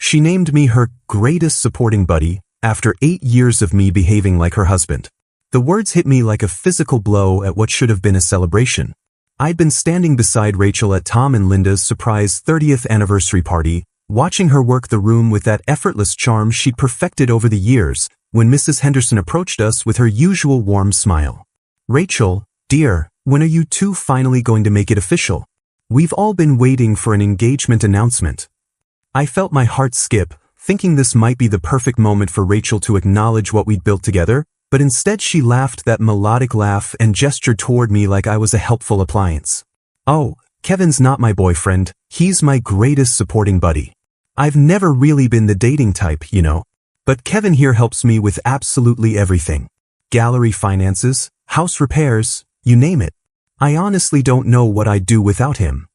She named me her greatest supporting buddy after 8 years of me behaving like her husband. The words hit me like a physical blow at what should have been a celebration. I'd been standing beside Rachel at Tom and Linda's surprise 30th anniversary party, watching her work the room with that effortless charm she'd perfected over the years, when Mrs. Henderson approached us with her usual warm smile. "Rachel, dear, when are you two finally going to make it official? We've all been waiting for an engagement announcement." I felt my heart skip, thinking this might be the perfect moment for Rachel to acknowledge what we'd built together, but instead she laughed that melodic laugh and gestured toward me like I was a helpful appliance. "Oh, Kevin's not my boyfriend, he's my greatest supporting buddy. I've never really been the dating type, you know. But Kevin here helps me with absolutely everything. Gallery finances, house repairs, you name it. I honestly don't know what I'd do without him."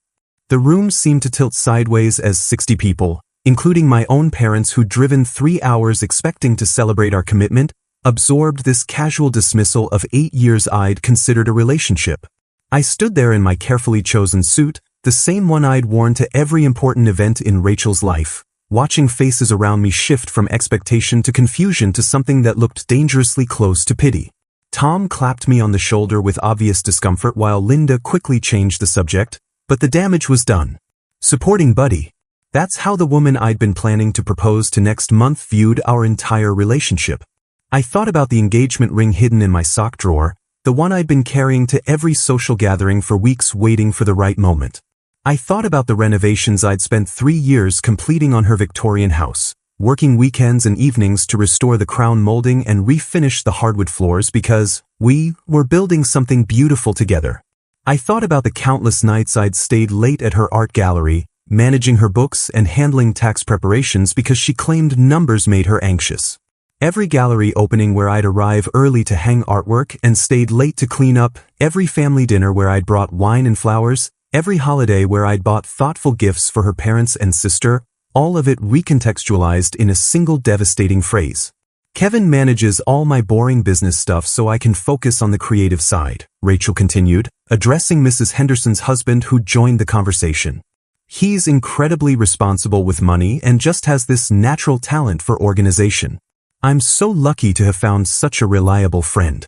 The room seemed to tilt sideways as 60 people, including my own parents who'd driven 3 hours expecting to celebrate our commitment, absorbed this casual dismissal of 8 years I'd considered a relationship. I stood there in my carefully chosen suit, the same one I'd worn to every important event in Rachel's life, watching faces around me shift from expectation to confusion to something that looked dangerously close to pity. Tom clapped me on the shoulder with obvious discomfort while Linda quickly changed the subject, but the damage was done. Supporting buddy. That's how the woman I'd been planning to propose to next month viewed our entire relationship. I thought about the engagement ring hidden in my sock drawer, the one I'd been carrying to every social gathering for weeks waiting for the right moment. I thought about the renovations I'd spent 3 years completing on her Victorian house, working weekends and evenings to restore the crown molding and refinish the hardwood floors because we were building something beautiful together. I thought about the countless nights I'd stayed late at her art gallery, managing her books and handling tax preparations because she claimed numbers made her anxious. Every gallery opening where I'd arrive early to hang artwork and stayed late to clean up, every family dinner where I'd brought wine and flowers, every holiday where I'd bought thoughtful gifts for her parents and sister, all of it recontextualized in a single devastating phrase. "Kevin manages all my boring business stuff so I can focus on the creative side," Rachel continued, addressing Mrs. Henderson's husband who joined the conversation. "He's incredibly responsible with money and just has this natural talent for organization. I'm so lucky to have found such a reliable friend."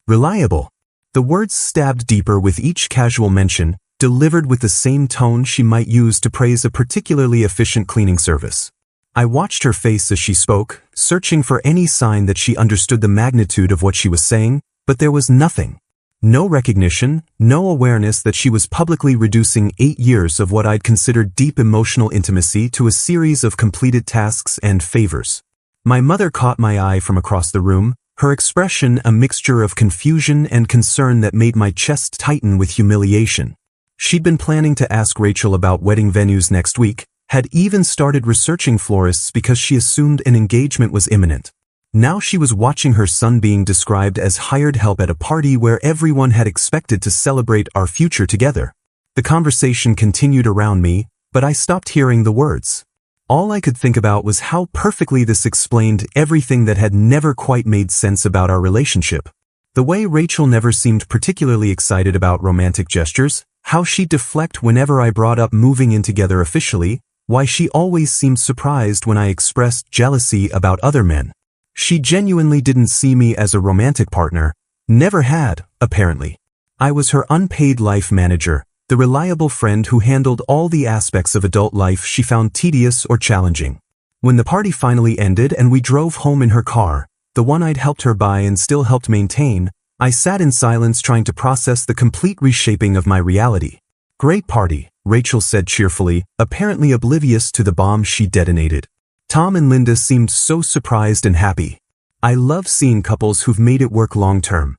Reliable. The words stabbed deeper with each casual mention, delivered with the same tone she might use to praise a particularly efficient cleaning service. I watched her face as she spoke, searching for any sign that she understood the magnitude of what she was saying, but there was nothing. No recognition, no awareness that she was publicly reducing 8 years of what I'd considered deep emotional intimacy to a series of completed tasks and favors. My mother caught my eye from across the room, her expression a mixture of confusion and concern that made my chest tighten with humiliation. She'd been planning to ask Rachel about wedding venues next week, had even started researching florists because she assumed an engagement was imminent. Now she was watching her son being described as hired help at a party where everyone had expected to celebrate our future together. The conversation continued around me, but I stopped hearing the words. All I could think about was how perfectly this explained everything that had never quite made sense about our relationship. The way Rachel never seemed particularly excited about romantic gestures, how she'd deflect whenever I brought up moving in together officially, why she always seemed surprised when I expressed jealousy about other men. She genuinely didn't see me as a romantic partner, never had, apparently. I was her unpaid life manager, the reliable friend who handled all the aspects of adult life she found tedious or challenging. When the party finally ended and we drove home in her car, the one I'd helped her buy and still helped maintain, I sat in silence trying to process the complete reshaping of my reality. "Great party," Rachel said cheerfully, apparently oblivious to the bomb she detonated. Tom and Linda seemed so surprised and happy. I love seeing couples who've made it work long-term.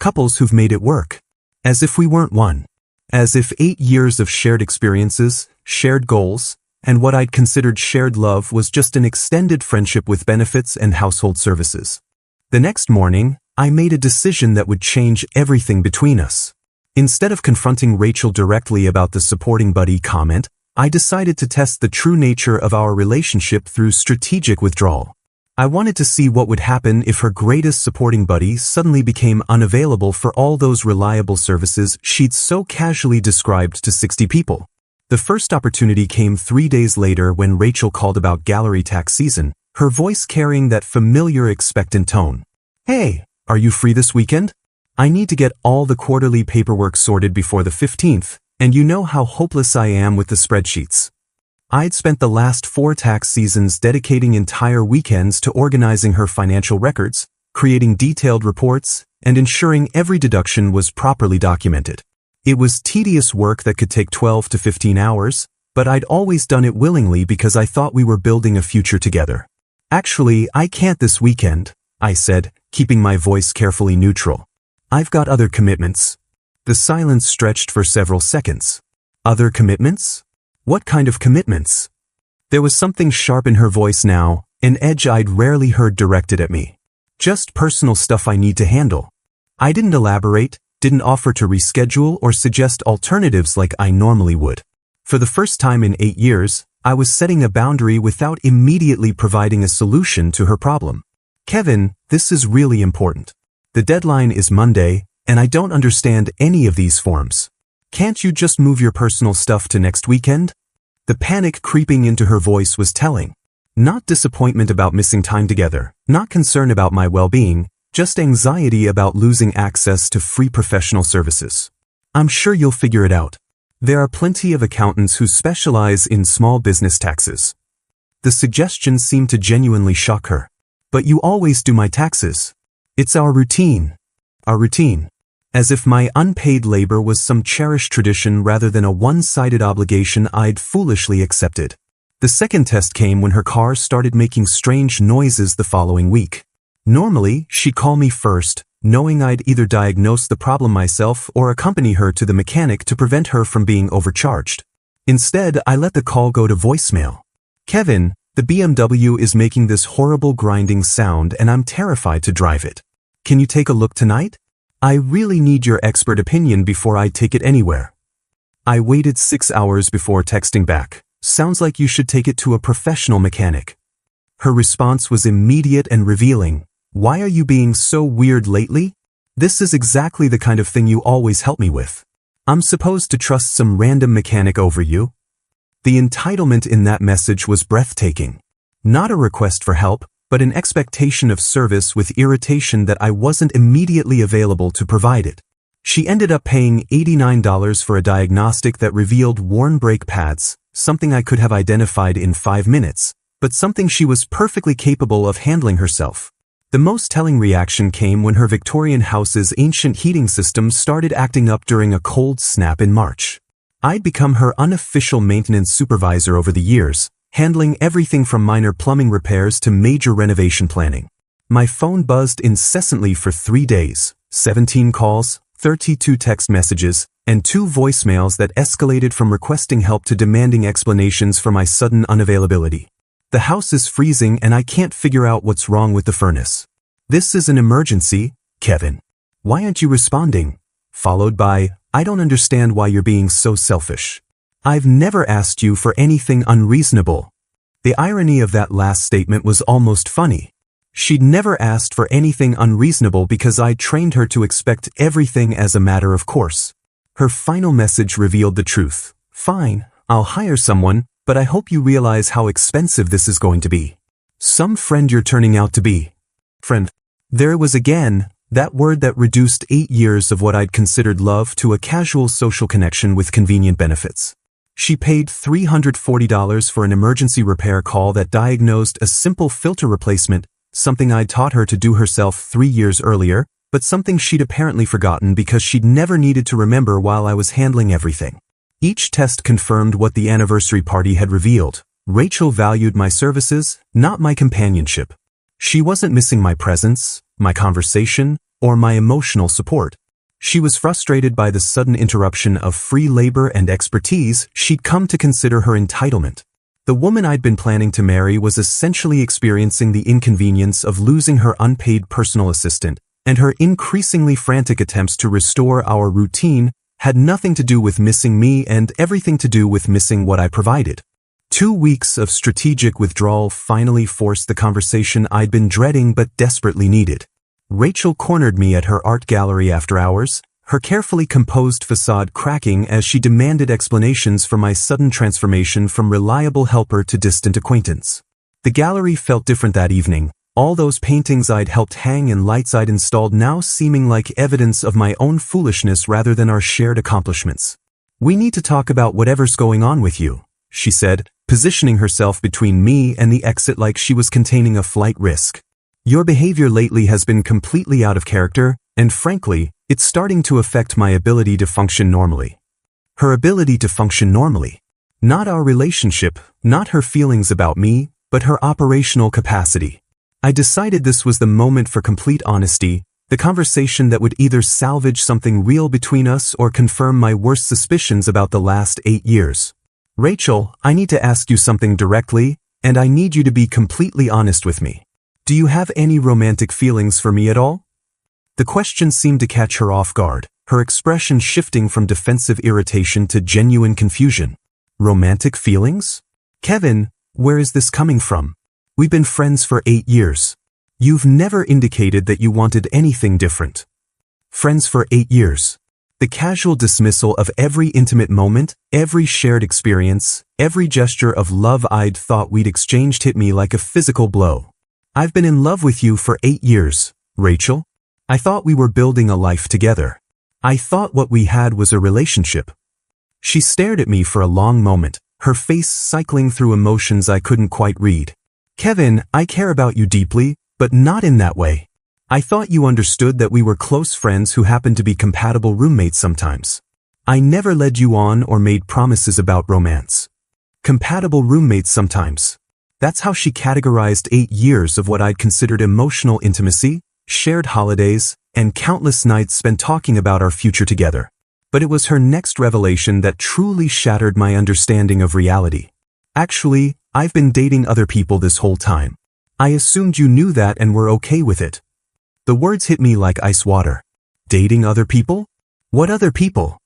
Couples who've made it work. As if we weren't one. As if 8 years of shared experiences, shared goals, and what I'd considered shared love was just an extended friendship with benefits and household services. The next morning, I made a decision that would change everything between us. Instead of confronting Rachel directly about the supporting buddy comment, I decided to test the true nature of our relationship through strategic withdrawal. I wanted to see what would happen if her greatest supporting buddy suddenly became unavailable for all those reliable services she'd so casually described to 60 people. The first opportunity came 3 days later when Rachel called about gallery tax season, her voice carrying that familiar expectant tone. "Hey, are you free this weekend? I need to get all the quarterly paperwork sorted before the 15th, and you know how hopeless I am with the spreadsheets." I'd spent the last 4 tax seasons dedicating entire weekends to organizing her financial records, creating detailed reports, and ensuring every deduction was properly documented. It was tedious work that could take 12 to 15 hours, but I'd always done it willingly because I thought we were building a future together. "Actually, I can't this weekend," I said, keeping my voice carefully neutral. "I've got other commitments." The silence stretched for several seconds. Other commitments? What kind of commitments? There was something sharp in her voice now, an edge I'd rarely heard directed at me. "Just personal stuff I need to handle." I didn't elaborate, didn't offer to reschedule or suggest alternatives like I normally would. For the first time in 8 years, I was setting a boundary without immediately providing a solution to her problem. "Kevin, this is really important. The deadline is Monday, and I don't understand any of these forms. Can't you just move your personal stuff to next weekend?" The panic creeping into her voice was telling. Not disappointment about missing time together, not concern about my well-being, just anxiety about losing access to free professional services. "I'm sure you'll figure it out. There are plenty of accountants who specialize in small business taxes." The suggestion seemed to genuinely shock her. "But you always do my taxes. It's our routine." Our routine. As if my unpaid labor was some cherished tradition rather than a one-sided obligation I'd foolishly accepted. The second test came when her car started making strange noises the following week. Normally, she'd call me first, knowing I'd either diagnose the problem myself or accompany her to the mechanic to prevent her from being overcharged. Instead, I let the call go to voicemail. "Kevin, the BMW is making this horrible grinding sound and I'm terrified to drive it. Can you take a look tonight? I really need your expert opinion before I take it anywhere." I waited 6 hours before texting back. "Sounds like you should take it to a professional mechanic." Her response was immediate and revealing. "Why are you being so weird lately? This is exactly the kind of thing you always help me with. I'm supposed to trust some random mechanic over you?" The entitlement in that message was breathtaking. Not a request for help, but an expectation of service with irritation that I wasn't immediately available to provide it. She ended up paying $89 for a diagnostic that revealed worn brake pads, something I could have identified in 5 minutes, but something she was perfectly capable of handling herself. The most telling reaction came when her Victorian house's ancient heating system started acting up during a cold snap in March. I'd become her unofficial maintenance supervisor over the years, handling everything from minor plumbing repairs to major renovation planning. My phone buzzed incessantly for 3 days, 17 calls, 32 text messages, and 2 voicemails that escalated from requesting help to demanding explanations for my sudden unavailability. "The house is freezing and I can't figure out what's wrong with the furnace. This is an emergency, Kevin. Why aren't you responding?" Followed by, "I don't understand why you're being so selfish. I've never asked you for anything unreasonable." The irony of that last statement was almost funny. She'd never asked for anything unreasonable because I'd trained her to expect everything as a matter of course. Her final message revealed the truth. "Fine, I'll hire someone, but I hope you realize how expensive this is going to be." Some friend you're turning out to be. Friend. There it was again, that word that reduced 8 years of what I'd considered love to a casual social connection with convenient benefits. She paid $340 for an emergency repair call that diagnosed a simple filter replacement, something I'd taught her to do herself 3 years earlier, but something she'd apparently forgotten because she'd never needed to remember while I was handling everything. Each test confirmed what the anniversary party had revealed. Rachel valued my services, not my companionship. She wasn't missing my presence, my conversation, or my emotional support. She was frustrated by the sudden interruption of free labor and expertise she'd come to consider her entitlement. The woman I'd been planning to marry was essentially experiencing the inconvenience of losing her unpaid personal assistant, and her increasingly frantic attempts to restore our routine had nothing to do with missing me and everything to do with missing what I provided. 2 weeks of strategic withdrawal finally forced the conversation I'd been dreading but desperately needed. Rachel cornered me at her art gallery after hours, her carefully composed facade cracking as she demanded explanations for my sudden transformation from reliable helper to distant acquaintance. The gallery felt different that evening, all those paintings I'd helped hang and lights I'd installed now seeming like evidence of my own foolishness rather than our shared accomplishments. "We need to talk about whatever's going on with you," she said, positioning herself between me and the exit like she was containing a flight risk. "Your behavior lately has been completely out of character, and frankly, it's starting to affect my ability to function normally." Her ability to function normally. Not our relationship, not her feelings about me, but her operational capacity. I decided this was the moment for complete honesty, the conversation that would either salvage something real between us or confirm my worst suspicions about the last 8 years. "Rachel, I need to ask you something directly, and I need you to be completely honest with me. Do you have any romantic feelings for me at all?" The question seemed to catch her off guard, her expression shifting from defensive irritation to genuine confusion. "Romantic feelings? Kevin, where is this coming from? We've been friends for 8 years. You've never indicated that you wanted anything different." Friends for 8 years. The casual dismissal of every intimate moment, every shared experience, every gesture of love I'd thought we'd exchanged hit me like a physical blow. "I've been in love with you for 8 years, Rachel. I thought we were building a life together. I thought what we had was a relationship." She stared at me for a long moment, her face cycling through emotions I couldn't quite read. "Kevin, I care about you deeply, but not in that way. I thought you understood that we were close friends who happened to be compatible roommates sometimes. I never led you on or made promises about romance. Compatible roommates sometimes." That's how she categorized 8 years of what I'd considered emotional intimacy, shared holidays, and countless nights spent talking about our future together. But it was her next revelation that truly shattered my understanding of reality. "Actually, I've been dating other people this whole time. I assumed you knew that and were okay with it." The words hit me like ice water. Dating other people? What other people?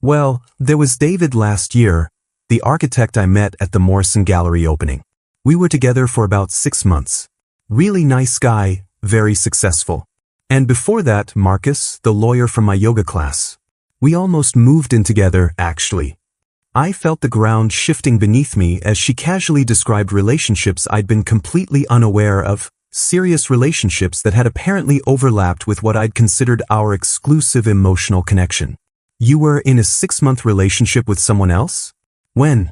Well, there was David last year, the architect I met at the Morrison Gallery opening. We were together for about 6 months. Really nice guy, very successful. And before that, Marcus, the lawyer from my yoga class. We almost moved in together, actually. I felt the ground shifting beneath me as she casually described relationships I'd been completely unaware of, serious relationships that had apparently overlapped with what I'd considered our exclusive emotional connection. "You were in a 6-month relationship with someone else? When?"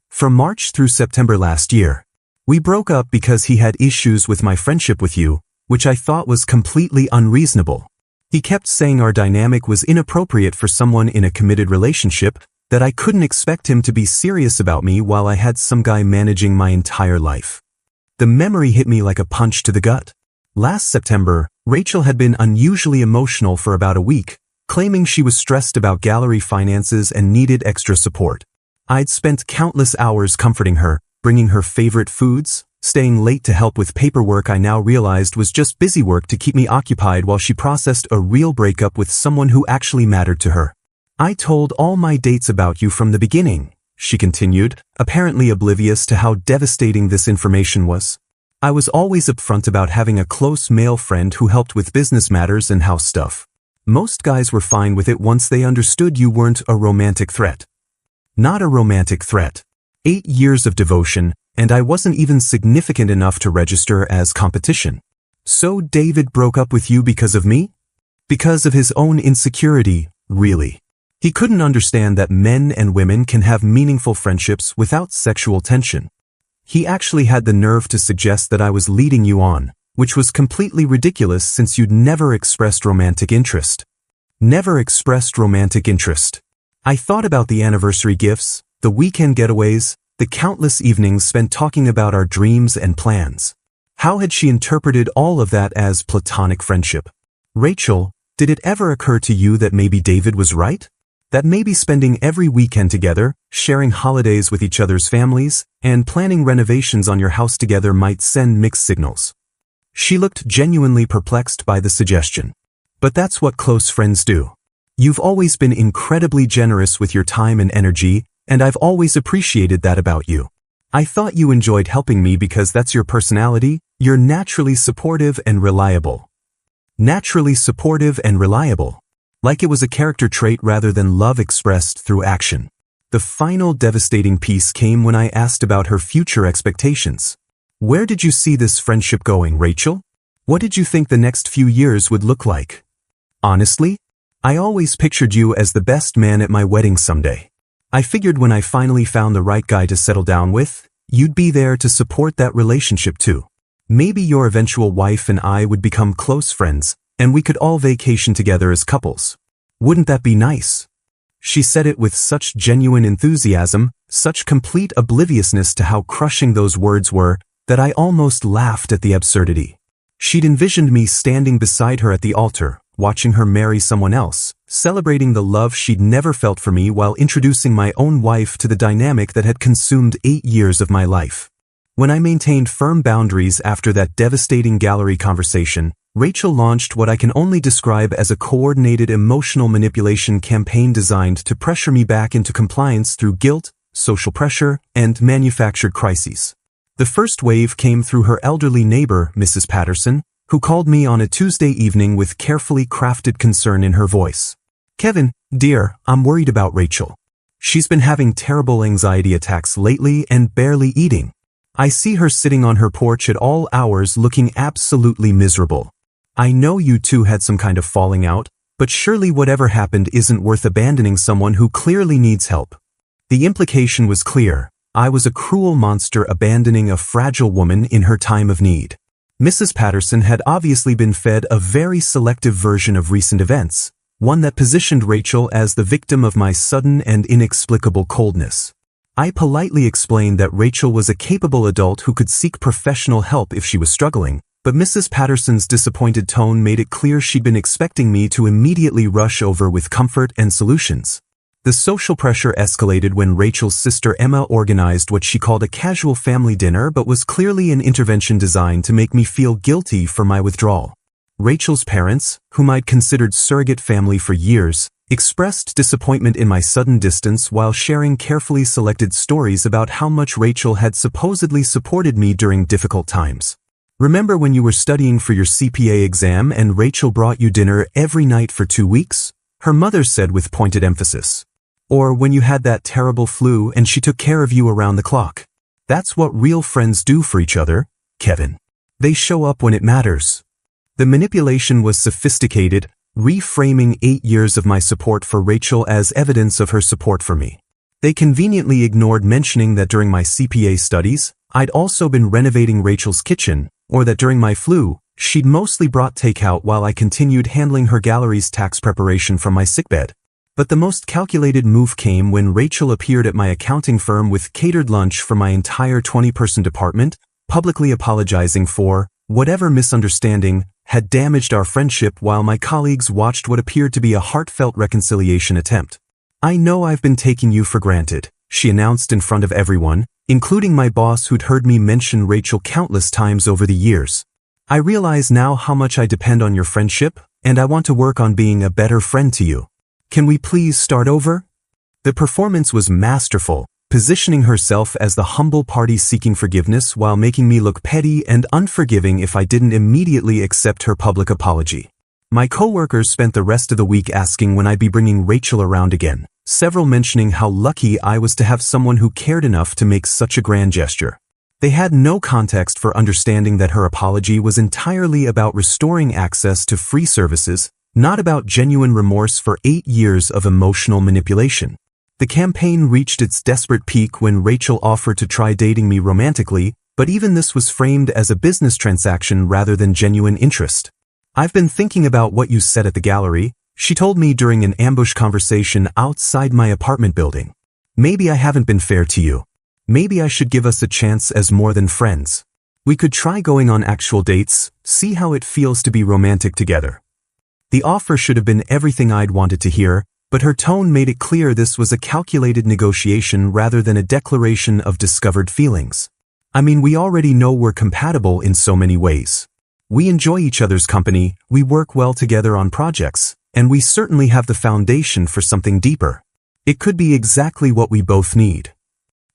"From March through September last year. We broke up because he had issues with my friendship with you, which I thought was completely unreasonable. He kept saying our dynamic was inappropriate for someone in a committed relationship, that I couldn't expect him to be serious about me while I had some guy managing my entire life." The memory hit me like a punch to the gut. Last September, Rachel had been unusually emotional for about a week, claiming she was stressed about gallery finances and needed extra support. I'd spent countless hours comforting her, bringing her favorite foods, staying late to help with paperwork I now realized was just busy work to keep me occupied while she processed a real breakup with someone who actually mattered to her. "I told all my dates about you from the beginning," she continued, apparently oblivious to how devastating this information was. "I was always upfront about having a close male friend who helped with business matters and house stuff. Most guys were fine with it once they understood you weren't a romantic threat." Not a romantic threat. 8 years of devotion, and I wasn't even significant enough to register as competition. "So David broke up with you because of me?" "Because of his own insecurity, really. He couldn't understand that men and women can have meaningful friendships without sexual tension. He actually had the nerve to suggest that I was leading you on, which was completely ridiculous since you'd never expressed romantic interest." Never expressed romantic interest. I thought about the anniversary gifts, the weekend getaways, the countless evenings spent talking about our dreams and plans. How had she interpreted all of that as platonic friendship? "Rachel, did it ever occur to you that maybe David was right? That maybe spending every weekend together, sharing holidays with each other's families, and planning renovations on your house together might send mixed signals?" She looked genuinely perplexed by the suggestion. "But that's what close friends do. You've always been incredibly generous with your time and energy, and I've always appreciated that about you. I thought you enjoyed helping me because that's your personality. You're naturally supportive and reliable." Naturally supportive and reliable. Like it was a character trait rather than love expressed through action. The final devastating piece came when I asked about her future expectations. Where did you see this friendship going, Rachel? What did you think the next few years would look like? Honestly, I always pictured you as the best man at my wedding someday. I figured when I finally found the right guy to settle down with, you'd be there to support that relationship too. Maybe your eventual wife and I would become close friends, and we could all vacation together as couples. Wouldn't that be nice? She said it with such genuine enthusiasm, such complete obliviousness to how crushing those words were, that I almost laughed at the absurdity. She'd envisioned me standing beside her at the altar, watching her marry someone else, celebrating the love she'd never felt for me while introducing my own wife to the dynamic that had consumed 8 years of my life. When I maintained firm boundaries after that devastating gallery conversation, Rachel launched what I can only describe as a coordinated emotional manipulation campaign designed to pressure me back into compliance through guilt, social pressure, and manufactured crises. The first wave came through her elderly neighbor, Mrs. Patterson, who called me on a Tuesday evening with carefully crafted concern in her voice. "Kevin, dear, I'm worried about Rachel. She's been having terrible anxiety attacks lately and barely eating. I see her sitting on her porch at all hours looking absolutely miserable. I know you two had some kind of falling out, but surely whatever happened isn't worth abandoning someone who clearly needs help." The implication was clear. I was a cruel monster abandoning a fragile woman in her time of need. Mrs. Patterson had obviously been fed a very selective version of recent events, one that positioned Rachel as the victim of my sudden and inexplicable coldness. I politely explained that Rachel was a capable adult who could seek professional help if she was struggling, but Mrs. Patterson's disappointed tone made it clear she'd been expecting me to immediately rush over with comfort and solutions. The social pressure escalated when Rachel's sister Emma organized what she called a casual family dinner but was clearly an intervention designed to make me feel guilty for my withdrawal. Rachel's parents, whom I'd considered surrogate family for years, expressed disappointment in my sudden distance while sharing carefully selected stories about how much Rachel had supposedly supported me during difficult times. "Remember when you were studying for your CPA exam and Rachel brought you dinner every night for 2 weeks?" her mother said with pointed emphasis. "Or when you had that terrible flu and she took care of you around the clock. That's what real friends do for each other, Kevin. They show up when it matters." The manipulation was sophisticated, reframing 8 years of my support for Rachel as evidence of her support for me. They conveniently ignored mentioning that during my CPA studies, I'd also been renovating Rachel's kitchen, or that during my flu, she'd mostly brought takeout while I continued handling her gallery's tax preparation from my sickbed. But the most calculated move came when Rachel appeared at my accounting firm with catered lunch for my entire 20-person department, publicly apologizing for whatever misunderstanding had damaged our friendship while my colleagues watched what appeared to be a heartfelt reconciliation attempt. "I know I've been taking you for granted," she announced in front of everyone, including my boss who'd heard me mention Rachel countless times over the years. "I realize now how much I depend on your friendship, and I want to work on being a better friend to you. Can we please start over?" The performance was masterful, positioning herself as the humble party seeking forgiveness while making me look petty and unforgiving if I didn't immediately accept her public apology. My coworkers spent the rest of the week asking when I'd be bringing Rachel around again, several mentioning how lucky I was to have someone who cared enough to make such a grand gesture. They had no context for understanding that her apology was entirely about restoring access to free services, not about genuine remorse for 8 years of emotional manipulation. The campaign reached its desperate peak when Rachel offered to try dating me romantically, but even this was framed as a business transaction rather than genuine interest. "I've been thinking about what you said at the gallery," she told me during an ambush conversation outside my apartment building. "Maybe I haven't been fair to you. Maybe I should give us a chance as more than friends. We could try going on actual dates, see how it feels to be romantic together." The offer should have been everything I'd wanted to hear, but her tone made it clear this was a calculated negotiation rather than a declaration of discovered feelings. I mean, we already know we're compatible in so many ways. We enjoy each other's company, we work well together on projects, and we certainly have the foundation for something deeper. It could be exactly what we both need.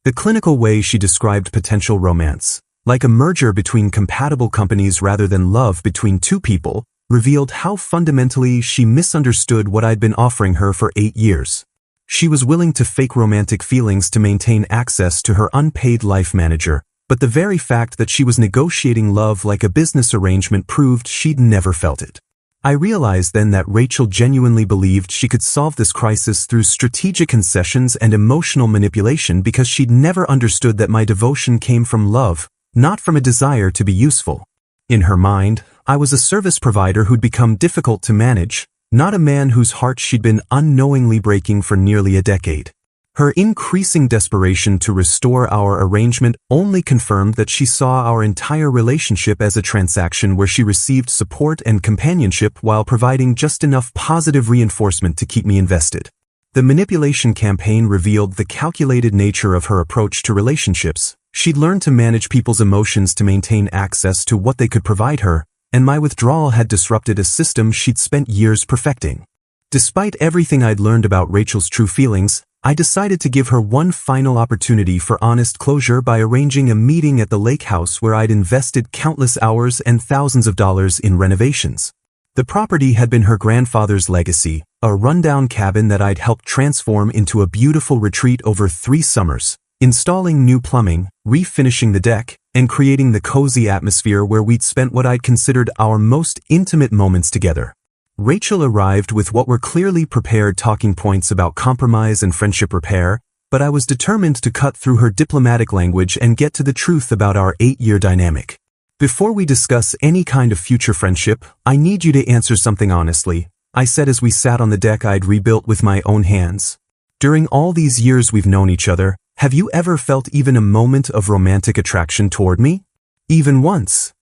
The clinical way she described potential romance, like a merger between compatible companies rather than love between two people, revealed how fundamentally she misunderstood what I'd been offering her for 8 years. She was willing to fake romantic feelings to maintain access to her unpaid life manager, but the very fact that she was negotiating love like a business arrangement proved she'd never felt it. I realized then that Rachel genuinely believed she could solve this crisis through strategic concessions and emotional manipulation because she'd never understood that my devotion came from love, not from a desire to be useful. In her mind, I was a service provider who'd become difficult to manage, not a man whose heart she'd been unknowingly breaking for nearly a decade. Her increasing desperation to restore our arrangement only confirmed that she saw our entire relationship as a transaction where she received support and companionship while providing just enough positive reinforcement to keep me invested. The manipulation campaign revealed the calculated nature of her approach to relationships. She'd learned to manage people's emotions to maintain access to what they could provide her, and my withdrawal had disrupted a system she'd spent years perfecting. Despite everything I'd learned about Rachel's true feelings, I decided to give her one final opportunity for honest closure by arranging a meeting at the lake house where I'd invested countless hours and thousands of dollars in renovations. The property had been her grandfather's legacy, a rundown cabin that I'd helped transform into a beautiful retreat over 3 summers, installing new plumbing, refinishing the deck, and creating the cozy atmosphere where we'd spent what I'd considered our most intimate moments together. Rachel arrived with what were clearly prepared talking points about compromise and friendship repair, but I was determined to cut through her diplomatic language and get to the truth about our 8-year dynamic. Before we discuss any kind of future friendship, I need you to answer something honestly, I said as we sat on the deck I'd rebuilt with my own hands. During all these years we've known each other, have you ever felt even a moment of romantic attraction toward me? Even once?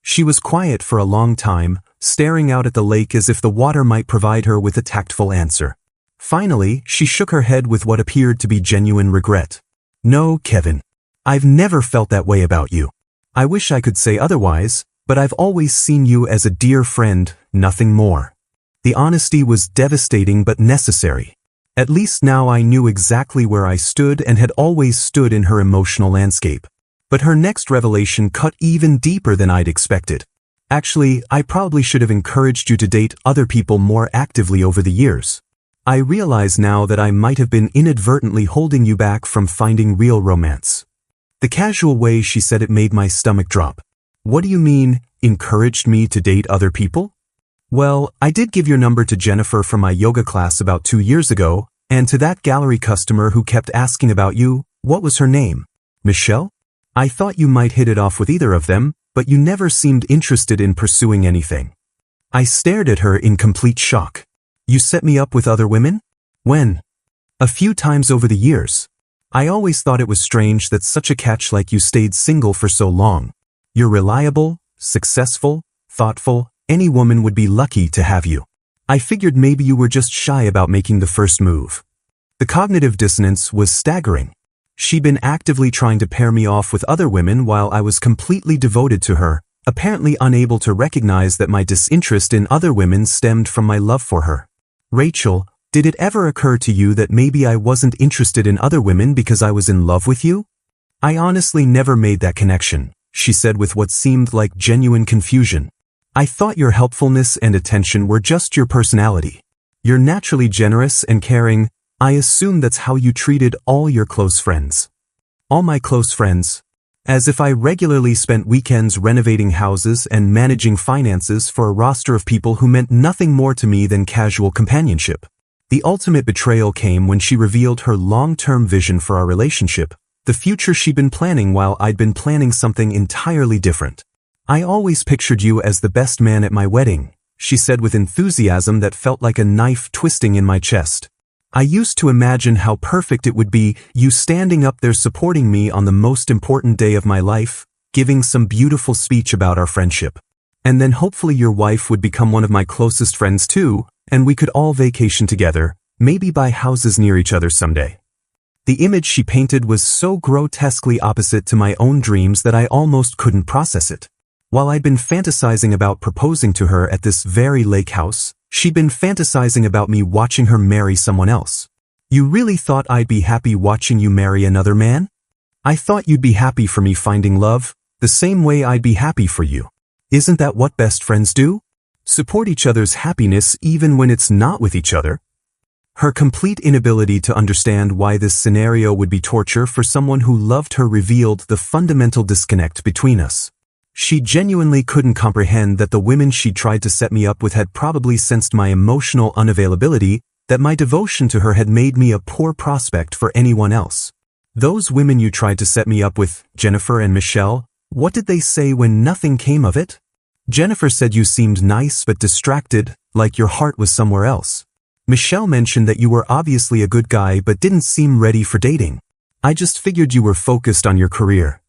She was quiet for a long time, staring out at the lake as if the water might provide her with a tactful answer. Finally, she shook her head with what appeared to be genuine regret. No, Kevin. I've never felt that way about you. I wish I could say otherwise, but I've always seen you as a dear friend, nothing more. The honesty was devastating but necessary. At least now I knew exactly where I stood and had always stood in her emotional landscape. But her next revelation cut even deeper than I'd expected. Actually, I probably should have encouraged you to date other people more actively over the years. I realize now that I might have been inadvertently holding you back from finding real romance. The casual way she said it made my stomach drop. What do you mean, encouraged me to date other people? Well, I did give your number to Jennifer from my yoga class about 2 years ago, and to that gallery customer who kept asking about you. What was her name? Michelle? I thought you might hit it off with either of them, but you never seemed interested in pursuing anything. I stared at her in complete shock. You set me up with other women? When? A few times over the years. I always thought it was strange that such a catch like you stayed single for so long. You're reliable, successful, thoughtful, any woman would be lucky to have you. I figured maybe you were just shy about making the first move. The cognitive dissonance was staggering. She'd been actively trying to pair me off with other women while I was completely devoted to her, apparently unable to recognize that my disinterest in other women stemmed from my love for her. Rachel, did it ever occur to you that maybe I wasn't interested in other women because I was in love with you? I honestly never made that connection, she said with what seemed like genuine confusion. I thought your helpfulness and attention were just your personality. You're naturally generous and caring. I assume that's how you treated all your close friends. All my close friends. As if I regularly spent weekends renovating houses and managing finances for a roster of people who meant nothing more to me than casual companionship. The ultimate betrayal came when she revealed her long-term vision for our relationship, the future she'd been planning while I'd been planning something entirely different. I always pictured you as the best man at my wedding, she said with enthusiasm that felt like a knife twisting in my chest. I used to imagine how perfect it would be, you standing up there supporting me on the most important day of my life, giving some beautiful speech about our friendship. And then hopefully your wife would become one of my closest friends too, and we could all vacation together, maybe buy houses near each other someday. The image she painted was so grotesquely opposite to my own dreams that I almost couldn't process it. While I'd been fantasizing about proposing to her at this very lake house, she'd been fantasizing about me watching her marry someone else. You really thought I'd be happy watching you marry another man? I thought you'd be happy for me finding love, the same way I'd be happy for you. Isn't that what best friends do? Support each other's happiness even when it's not with each other. Her complete inability to understand why this scenario would be torture for someone who loved her revealed the fundamental disconnect between us. She genuinely couldn't comprehend that the women she tried to set me up with had probably sensed my emotional unavailability, that my devotion to her had made me a poor prospect for anyone else. Those women you tried to set me up with, Jennifer and Michelle, what did they say when nothing came of it? Jennifer said you seemed nice but distracted, like your heart was somewhere else. Michelle mentioned that you were obviously a good guy but didn't seem ready for dating. I just figured you were focused on your career.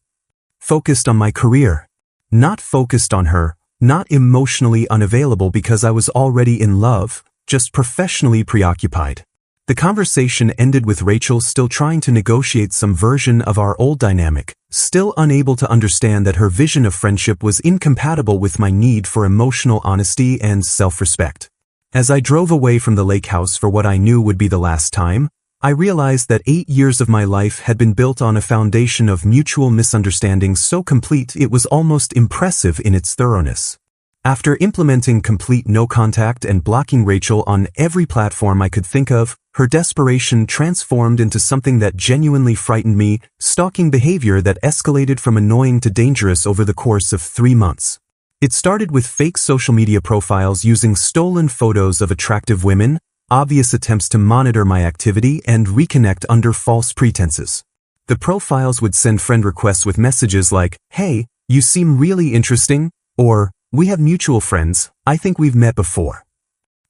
Focused on my career. Not focused on her, not emotionally unavailable because I was already in love, just professionally preoccupied. The conversation ended with Rachel still trying to negotiate some version of our old dynamic, still unable to understand that her vision of friendship was incompatible with my need for emotional honesty and self-respect. As I drove away from the lake house for what I knew would be the last time, I realized that 8 years of my life had been built on a foundation of mutual misunderstanding so complete it was almost impressive in its thoroughness. After implementing complete no contact and blocking Rachel on every platform I could think of, her desperation transformed into something that genuinely frightened me, stalking behavior that escalated from annoying to dangerous over the course of 3 months. It started with fake social media profiles using stolen photos of attractive women, obvious attempts to monitor my activity and reconnect under false pretenses. The profiles would send friend requests with messages like, "Hey, you seem really interesting," or "We have mutual friends, I think we've met before."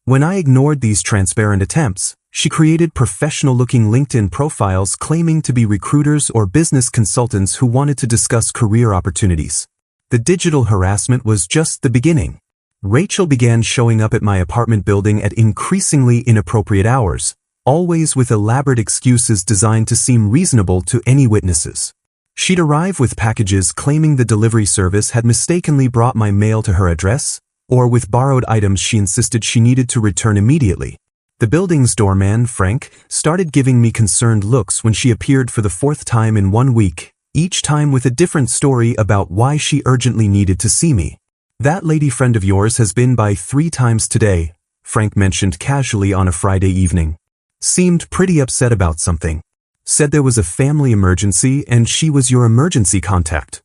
When I ignored these transparent attempts, she created professional-looking LinkedIn profiles claiming to be recruiters or business consultants who wanted to discuss career opportunities. The digital harassment was just the beginning. Rachel began showing up at my apartment building at increasingly inappropriate hours, always with elaborate excuses designed to seem reasonable to any witnesses. She'd arrive with packages claiming the delivery service had mistakenly brought my mail to her address, or with borrowed items she insisted she needed to return immediately. The building's doorman, Frank, started giving me concerned looks when she appeared for the 4th time in 1 week, each time with a different story about why she urgently needed to see me. "That lady friend of yours has been by 3 times today," Frank mentioned casually on a Friday evening. "Seemed pretty upset about something. Said there was a family emergency and she was your emergency contact."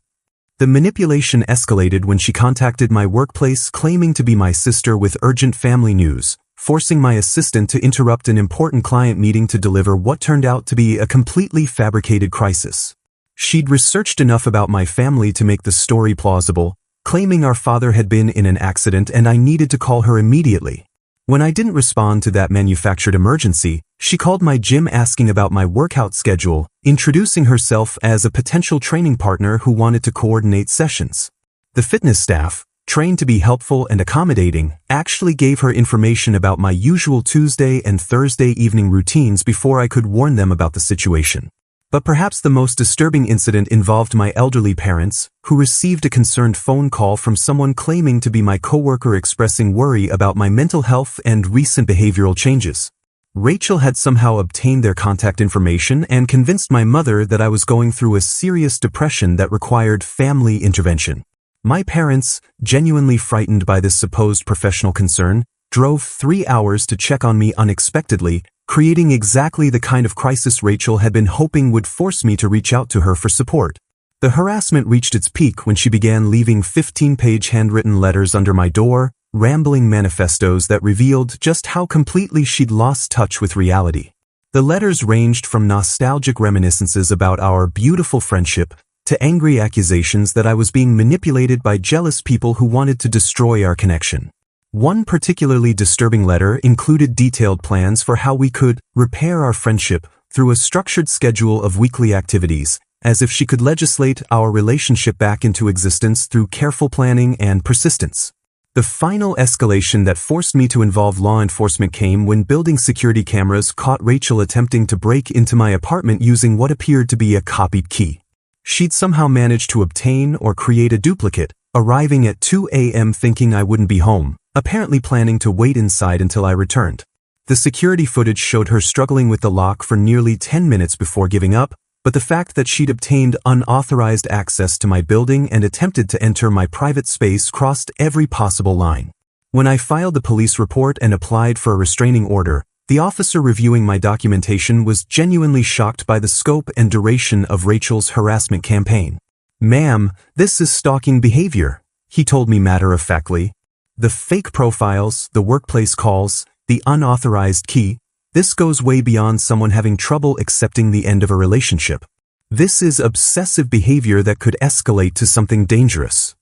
The manipulation escalated when she contacted my workplace claiming to be my sister with urgent family news, forcing my assistant to interrupt an important client meeting to deliver what turned out to be a completely fabricated crisis. She'd researched enough about my family to make the story plausible, claiming our father had been in an accident and I needed to call her immediately. When I didn't respond to that manufactured emergency, she called my gym asking about my workout schedule, introducing herself as a potential training partner who wanted to coordinate sessions. The fitness staff, trained to be helpful and accommodating, actually gave her information about my usual Tuesday and Thursday evening routines before I could warn them about the situation. But perhaps the most disturbing incident involved my elderly parents, who received a concerned phone call from someone claiming to be my coworker expressing worry about my mental health and recent behavioral changes. Rachel had somehow obtained their contact information and convinced my mother that I was going through a serious depression that required family intervention. My parents, genuinely frightened by this supposed professional concern, drove 3 hours to check on me unexpectedly, creating exactly the kind of crisis Rachel had been hoping would force me to reach out to her for support. The harassment reached its peak when she began leaving 15-page handwritten letters under my door, rambling manifestos that revealed just how completely she'd lost touch with reality. The letters ranged from nostalgic reminiscences about our beautiful friendship to angry accusations that I was being manipulated by jealous people who wanted to destroy our connection. One particularly disturbing letter included detailed plans for how we could repair our friendship through a structured schedule of weekly activities, as if she could legislate our relationship back into existence through careful planning and persistence. The final escalation that forced me to involve law enforcement came when building security cameras caught Rachel attempting to break into my apartment using what appeared to be a copied key. She'd somehow managed to obtain or create a duplicate, arriving at 2 a.m. thinking I wouldn't be home, apparently planning to wait inside until I returned. The security footage showed her struggling with the lock for nearly 10 minutes before giving up, but the fact that she'd obtained unauthorized access to my building and attempted to enter my private space crossed every possible line. When I filed the police report and applied for a restraining order, the officer reviewing my documentation was genuinely shocked by the scope and duration of Rachel's harassment campaign. "Ma'am, this is stalking behavior," he told me matter-of-factly. "The fake profiles, the workplace calls, the unauthorized key, this goes way beyond someone having trouble accepting the end of a relationship. This is obsessive behavior that could escalate to something dangerous."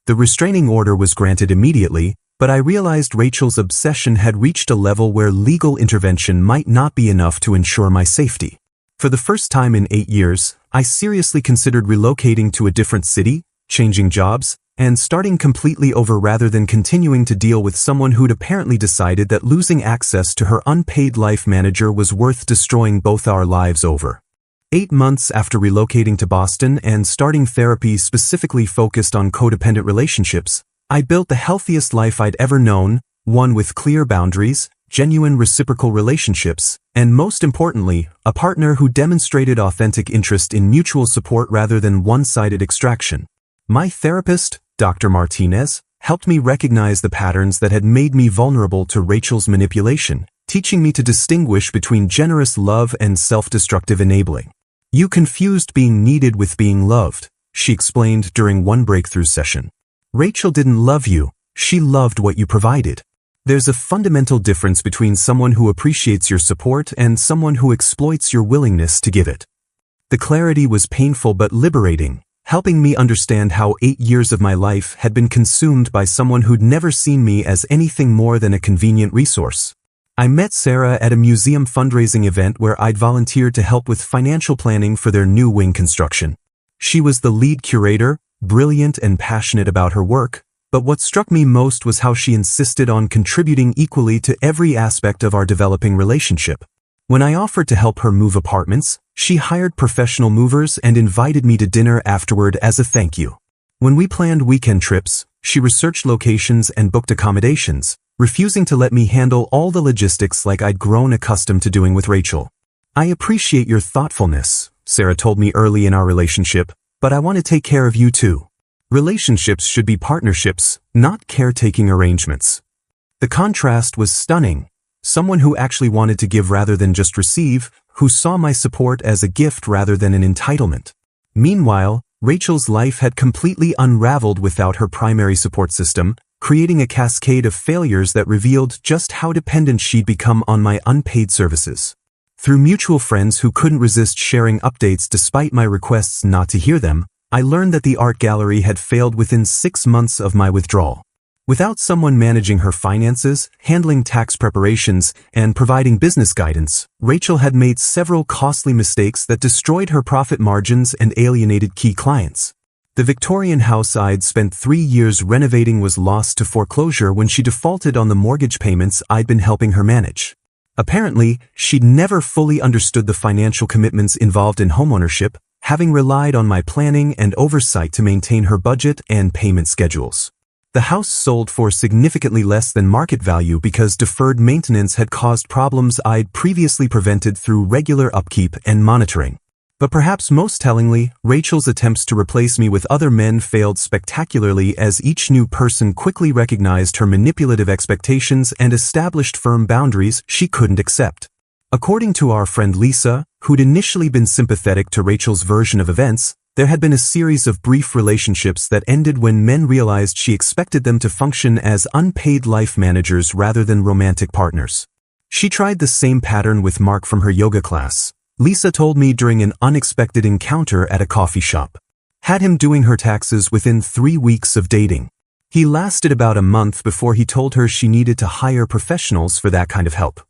The restraining order was granted immediately, but I realized Rachel's obsession had reached a level where legal intervention might not be enough to ensure my safety. For the first time in 8 years, I seriously considered relocating to a different city, changing jobs, and starting completely over rather than continuing to deal with someone who'd apparently decided that losing access to her unpaid life manager was worth destroying both our lives over. 8 months after relocating to Boston and starting therapy specifically focused on codependent relationships, I built the healthiest life I'd ever known, one with clear boundaries, genuine reciprocal relationships, and most importantly, a partner who demonstrated authentic interest in mutual support rather than one-sided extraction. My therapist, Dr. Martinez, helped me recognize the patterns that had made me vulnerable to Rachel's manipulation, teaching me to distinguish between generous love and self-destructive enabling. "You confused being needed with being loved," she explained during one breakthrough session. "Rachel didn't love you, she loved what you provided. There's a fundamental difference between someone who appreciates your support and someone who exploits your willingness to give it." The clarity was painful but liberating, helping me understand how 8 years of my life had been consumed by someone who'd never seen me as anything more than a convenient resource. I met Sarah at a museum fundraising event where I'd volunteered to help with financial planning for their new wing construction. She was the lead curator, brilliant and passionate about her work, but what struck me most was how she insisted on contributing equally to every aspect of our developing relationship. When I offered to help her move apartments, she hired professional movers and invited me to dinner afterward as a thank you. When we planned weekend trips, she researched locations and booked accommodations, refusing to let me handle all the logistics like I'd grown accustomed to doing with Rachel. "I appreciate your thoughtfulness," Sarah told me early in our relationship, "but I want to take care of you too. Relationships should be partnerships, not caretaking arrangements." The contrast was stunning. Someone who actually wanted to give rather than just receive, who saw my support as a gift rather than an entitlement. Meanwhile, Rachel's life had completely unraveled without her primary support system, creating a cascade of failures that revealed just how dependent she'd become on my unpaid services. Through mutual friends who couldn't resist sharing updates despite my requests not to hear them, I learned that the art gallery had failed within 6 months of my withdrawal. Without someone managing her finances, handling tax preparations, and providing business guidance, Rachel had made several costly mistakes that destroyed her profit margins and alienated key clients. The Victorian house I'd spent 3 years renovating was lost to foreclosure when she defaulted on the mortgage payments I'd been helping her manage. Apparently, she'd never fully understood the financial commitments involved in homeownership, having relied on my planning and oversight to maintain her budget and payment schedules. The house sold for significantly less than market value because deferred maintenance had caused problems I'd previously prevented through regular upkeep and monitoring. But perhaps most tellingly, Rachel's attempts to replace me with other men failed spectacularly as each new person quickly recognized her manipulative expectations and established firm boundaries she couldn't accept. According to our friend Lisa, who'd initially been sympathetic to Rachel's version of events, there had been a series of brief relationships that ended when men realized she expected them to function as unpaid life managers rather than romantic partners. She tried the same pattern with Mark from her yoga class, Lisa told me during an unexpected encounter at a coffee shop. Had him doing her taxes within 3 weeks of dating. He lasted about a month before he told her she needed to hire professionals for that kind of help.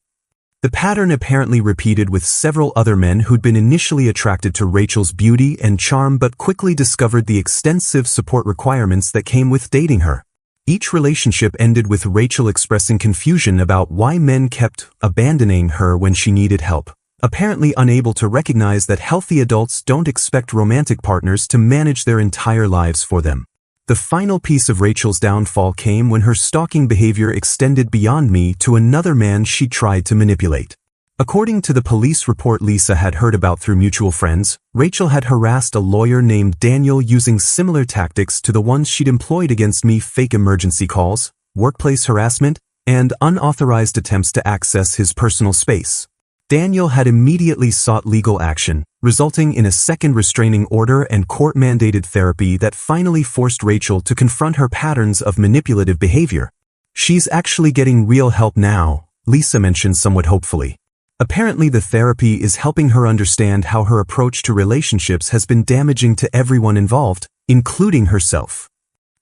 The pattern apparently repeated with several other men who'd been initially attracted to Rachel's beauty and charm but quickly discovered the extensive support requirements that came with dating her. Each relationship ended with Rachel expressing confusion about why men kept abandoning her when she needed help, apparently unable to recognize that healthy adults don't expect romantic partners to manage their entire lives for them. The final piece of Rachel's downfall came when her stalking behavior extended beyond me to another man she tried to manipulate. According to the police report Lisa had heard about through mutual friends, Rachel had harassed a lawyer named Daniel using similar tactics to the ones she'd employed against me: fake emergency calls, workplace harassment, and unauthorized attempts to access his personal space. Daniel had immediately sought legal action, resulting in a second restraining order and court-mandated therapy that finally forced Rachel to confront her patterns of manipulative behavior. "She's actually getting real help now," Lisa mentioned somewhat hopefully. Apparently the therapy is helping her understand how her approach to relationships has been damaging to everyone involved, including herself.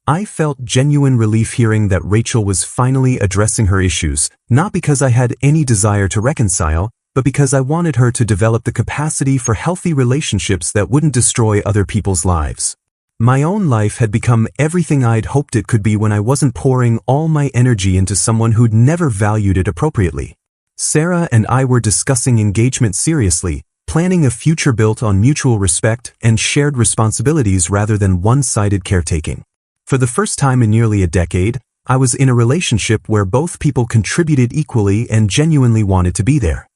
I felt genuine relief hearing that Rachel was finally addressing her issues, not because I had any desire to reconcile, but because I wanted her to develop the capacity for healthy relationships that wouldn't destroy other people's lives. My own life had become everything I'd hoped it could be when I wasn't pouring all my energy into someone who'd never valued it appropriately. Sarah and I were discussing engagement seriously, planning a future built on mutual respect and shared responsibilities rather than one-sided caretaking. For the first time in nearly a decade, I was in a relationship where both people contributed equally and genuinely wanted to be there.